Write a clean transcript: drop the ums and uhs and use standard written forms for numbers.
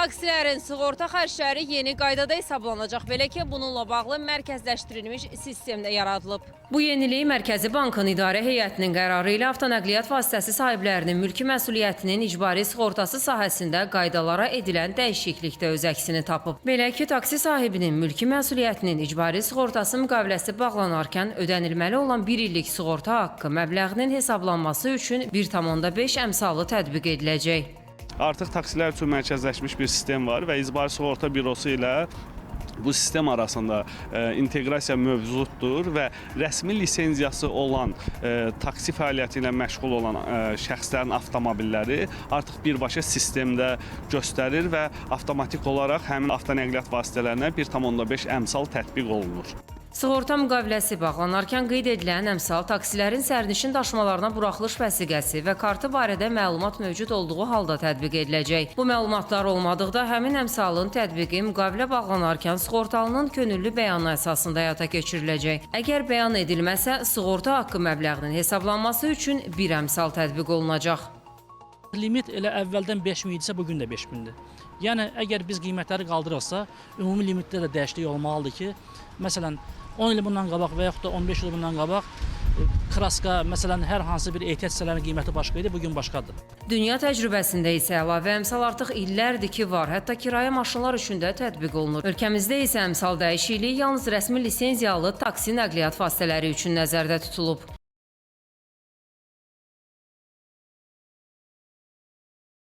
Taksilərin sığorta xərcləri yeni qaydada hesablanacaq. Belə ki, bununla bağlı mərkəzləşdirilmiş sistem də yaradılıb. Bu yenilik Mərkəzi Bankın İdarə Heyətinin qərarı ilə avtonəqliyyat vasitəsi sahiblərinin mülki məsuliyyətinin icbari sığortası sahəsində qaydalara edilən dəyişiklikdə öz əksini tapıb. Belə ki, taksi sahibinin mülki məsuliyyətinin icbari sığortası müqaviləsi bağlanarkən ödənilməli olan 1 illik sığorta haqqı məbləğinin hesablanması üçün 1,5 əmsalı tətbiq ediləcək. Artıq taksilər üçün mərkəzləşmiş bir sistem var və İcbari Sığorta Bürosu ilə bu sistem arasında inteqrasiya mövcuddur və rəsmi lisenziyası olan taksi fəaliyyəti ilə məşğul olan şəxslərin avtomobilləri artıq birbaşa sistemdə göstərir və avtomatik olaraq həmin avtonəqliyyat vasitələrinə 1,5 əmsal tətbiq olunur. Sığorta müqaviləsi bağlanarkən qeyd edilən əmsal taksilərin sərnişin daşımalarına buraxılış vəsiqəsi və kartı barədə məlumat mövcud olduğu halda tətbiq ediləcək. Bu məlumatlar olmadıqda həmin əmsalın tətbiqi müqavilə bağlanarkən sığortalının könüllü bəyanı əsasında həyata keçiriləcək. Əgər bəyan edilməsə, sığorta haqqı məbləğinin hesablanması üçün 1 əmsal tətbiq olunacaq. Limit elə əvvəldən 5.000 idisə, bugün də 5.000-dir. Yəni, əgər biz qiymətləri qaldırırsa, ümumi limitdə də dəyişiklik olmalıdır ki, məsələn, 10 il bundan qabaq və yaxud da 15 il bundan qabaq kraska, məsələn, hər hansı bir ehtiyat hissələrinin qiyməti başqa idi, bugün başqadır. Dünya təcrübəsində isə əlavə əmsal artıq illərdir ki var, hətta kirayə maşınlar üçün də tətbiq olunur. Ölkəmizdə isə əmsal dəyişikliyi yalnız rəsmi lisenziyalı taksi nəqliyyat vasitələri üçün nəzərdə tutulub.